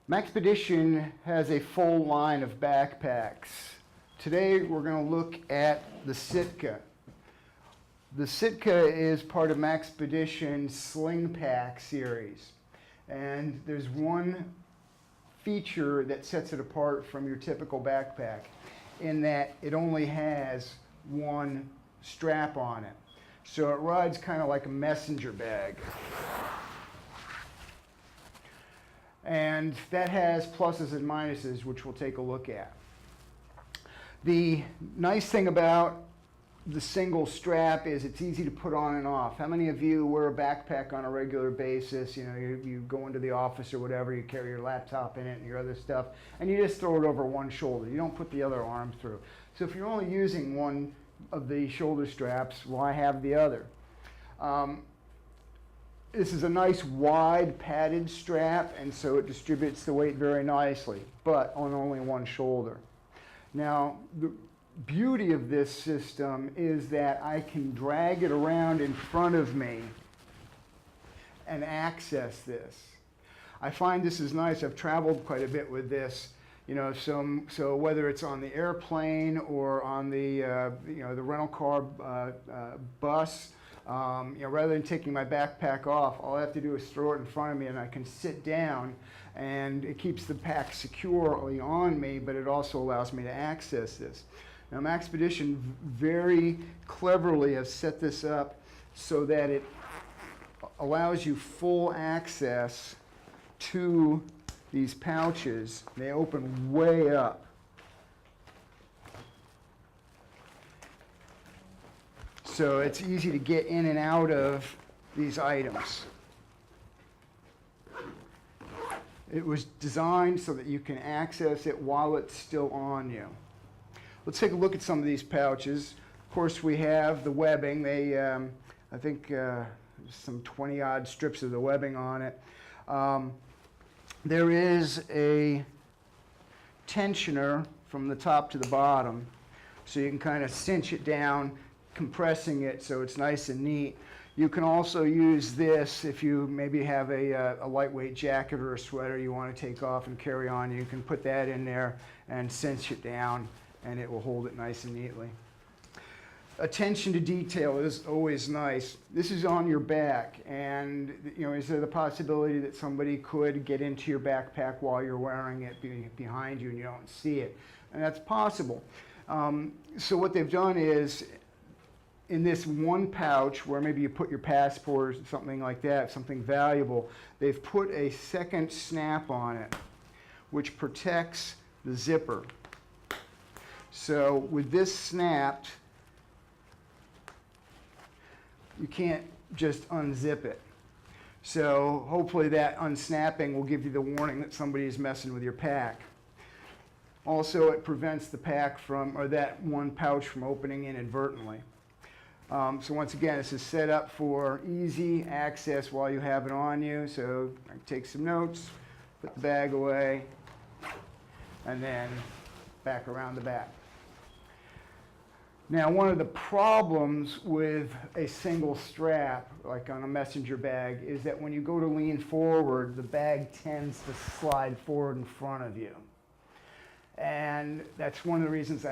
Maxpedition has a full line of backpacks. Today we're going to look at the Sitka. The Sitka is part of Maxpedition's Sling Pack series, and there's one feature that sets it apart from your typical backpack in that it only has one strap on it. So it rides kind of like a messenger bag. And that has pluses and minuses, which we'll take a look at. The nice thing about the single strap is it's easy to put on and off. How many of you wear a backpack on a regular basis? You know, you go into the office or whatever, you carry your laptop in it and your other stuff, and you just throw it over one shoulder. You don't put the other arm through. So if you're only using one of the shoulder straps, why have the other? This is a nice wide padded strap, and so it distributes the weight very nicely, but on only one shoulder. Now, the beauty of this system is that I can drag it around in front of me and access this. I find this is nice. I've traveled quite a bit with this. You know, so whether it's on the airplane or on the the rental car bus, rather than taking my backpack off, all I have to do is throw it in front of me, and I can sit down, and it keeps the pack securely on me, but it also allows me to access this. Now, Maxpedition very cleverly has set this up so that it allows you full access to these pouches. They open way up. So it's easy to get in and out of these items. It was designed so that you can access it while it's still on you. Let's take a look at some of these pouches. Of course, we have the webbing. They, I think, some 20-odd strips of the webbing on it. There is a tensioner from the top to the bottom, so you can kind of cinch it down, compressing it so it's nice and neat. You can also use this if you maybe have a lightweight jacket or a sweater you want to take off and carry on. You can put that in there and cinch it down, and it will hold it nice and neatly. Attention to detail is always nice. This is on your back, and is there the possibility that somebody could get into your backpack while you're wearing it behind you and you don't see it? And that's possible. So what they've done is, in this one pouch where maybe you put your passport or something like that, something valuable, they've put a second snap on it, which protects the zipper. So with this snapped, you can't just unzip it. So hopefully that unsnapping will give you the warning that somebody is messing with your pack. Also, it prevents the pack from, or that one pouch from opening inadvertently. So once again, this is set up for easy access while you have it on you. So I can take some notes, put the bag away, and then back around the back. Now, one of the problems with a single strap, like on a messenger bag, is that when you go to lean forward, the bag tends to slide forward in front of you. And that's one of the reasons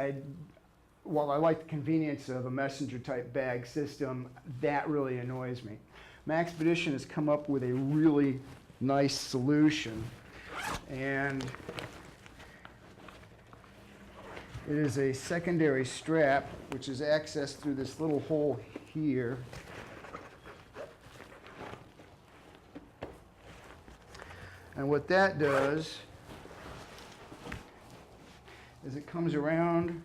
while I like the convenience of a messenger type bag system, that really annoys me. Maxpedition has come up with a really nice solution, and it is a secondary strap which is accessed through this little hole here. And what that does is it comes around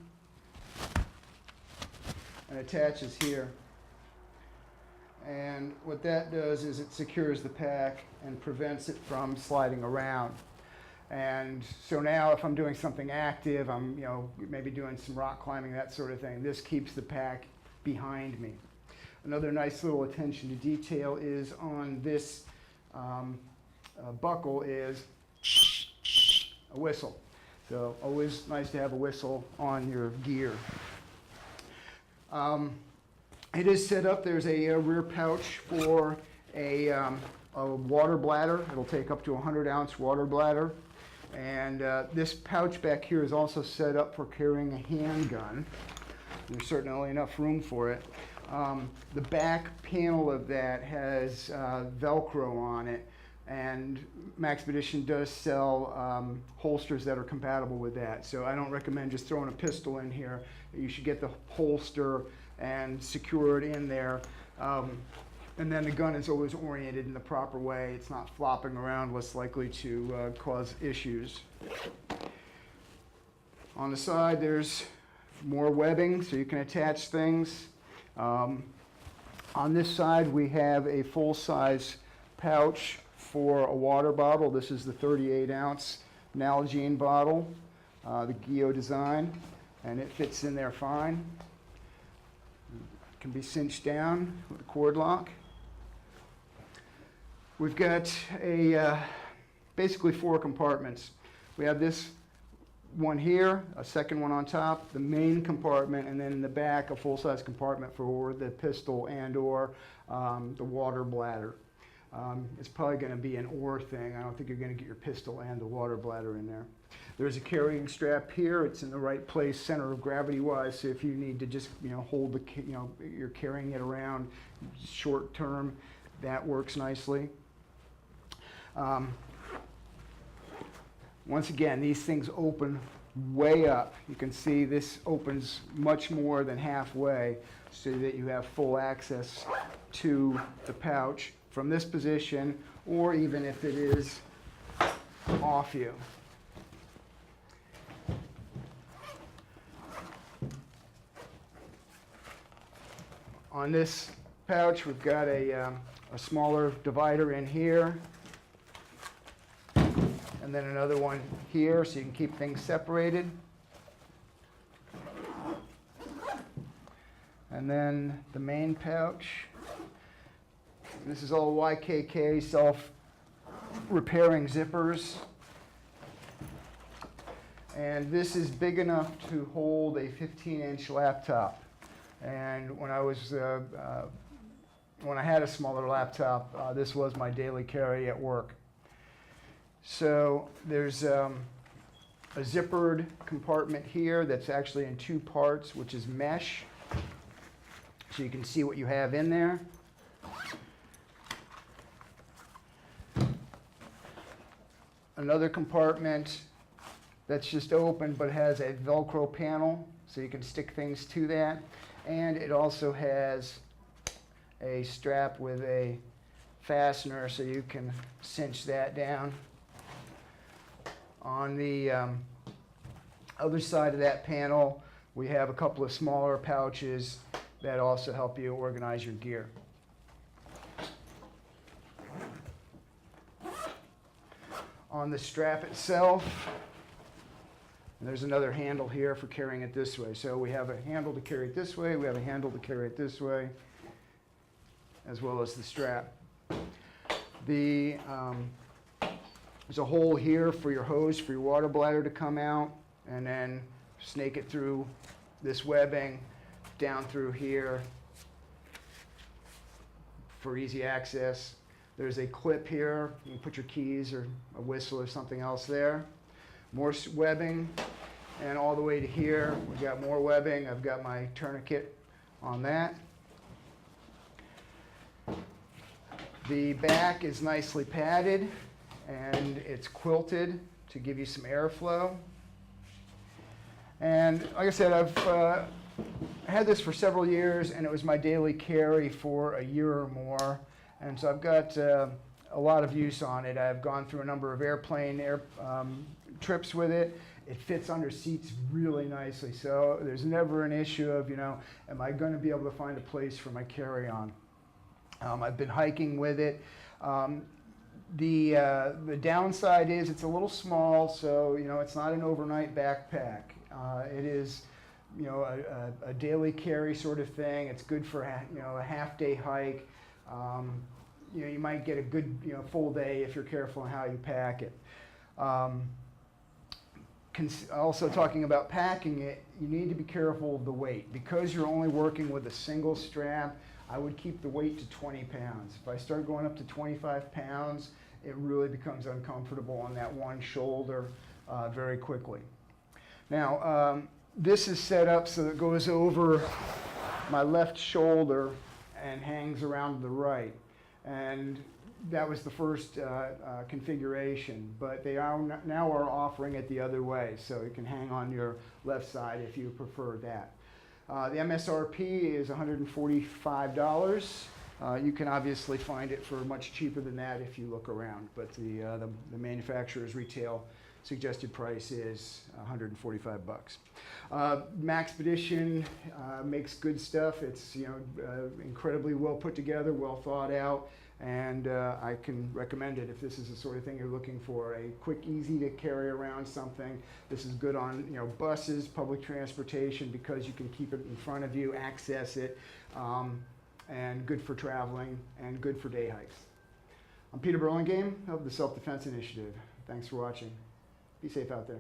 and attaches here. And what that does is it secures the pack and prevents it from sliding around. And so now if I'm doing something active, I'm maybe doing some rock climbing, that sort of thing, this keeps the pack behind me. Another nice little attention to detail is on this buckle is a whistle. So always nice to have a whistle on your gear. It is set up, there's a rear pouch for a water bladder. It'll take up to a 100-ounce water bladder. And this pouch back here is also set up for carrying a handgun. There's certainly enough room for it. The back panel of that has Velcro on it, and Maxpedition does sell holsters that are compatible with that. So I don't recommend just throwing a pistol in here. You should get the holster and secure it in there. And then the gun is always oriented in the proper way. It's not flopping around, less likely to cause issues. On the side, there's more webbing so you can attach things. On this side, we have a full-size pouch for a water bottle. This is the 38-ounce Nalgene bottle, the Geo design, and it fits in there fine. It can be cinched down with a cord lock. We've got basically 4 compartments. We have this one here, a second one on top, the main compartment, and then in the back a full-size compartment for the pistol and or the water bladder. It's probably going to be an or thing. I don't think you're going to get your pistol and the water bladder in there. There's a carrying strap here. It's in the right place, center of gravity wise, so if you need to just hold the, you're carrying it around short term, that works nicely. Once again, these things open way up. You can see this opens much more than halfway so that you have full access to the pouch from this position, or even if it is off you. On this pouch, we've got a smaller divider in here, and then another one here so you can keep things separated. And then the main pouch. This is all YKK self-repairing zippers. And this is big enough to hold a 15-inch laptop. And when I had a smaller laptop, this was my daily carry at work. So there's a zippered compartment here that's actually in 2 parts, which is mesh. So you can see what you have in there. Another compartment that's just open but has a Velcro panel, so you can stick things to that. And it also has a strap with a fastener so you can cinch that down. On the other side of that panel, we have a couple of smaller pouches that also help you organize your gear. On the strap itself, there's another handle here for carrying it this way. So we have a handle to carry it this way, we have a handle to carry it this way, as well as the strap. There's a hole here for your hose, for your water bladder to come out, and then snake it through this webbing down through here for easy access. There's a clip here. You can put your keys or a whistle or something else there. More webbing, and all the way to here, we've got more webbing. I've got my tourniquet on that. The back is nicely padded, and it's quilted to give you some airflow. And like I said, I've had this for several years, and it was my daily carry for a year or more. And so I've got a lot of use on it. I've gone through a number of airplane trips with it. It fits under seats really nicely. So there's never an issue of, am I going to be able to find a place for my carry-on? I've been hiking with it. The downside is it's a little small, so it's not an overnight backpack. It is a daily carry sort of thing. It's good for a half-day hike. You might get a good full day if you're careful on how you pack it. Also talking about packing it, you need to be careful of the weight. Because you're only working with a single strap, I would keep the weight to 20 pounds. If I start going up to 25 pounds, it really becomes uncomfortable on that one shoulder very quickly. Now, this is set up so that it goes over my left shoulder and hangs around the right. And that was the first configuration, but they are now are offering it the other way, so it can hang on your left side if you prefer that. The MSRP is $145. You can obviously find it for much cheaper than that if you look around, but the manufacturer's retail suggested price is $145. Maxpedition makes good stuff. It's incredibly well put together, well thought out, and I can recommend it if this is the sort of thing you're looking for. A quick, easy to carry around something. This is good on buses, public transportation, because you can keep it in front of you, access it, and good for traveling and good for day hikes. I'm Peter Burlingame of the Self-Defense Initiative. Thanks for watching. Be safe out there.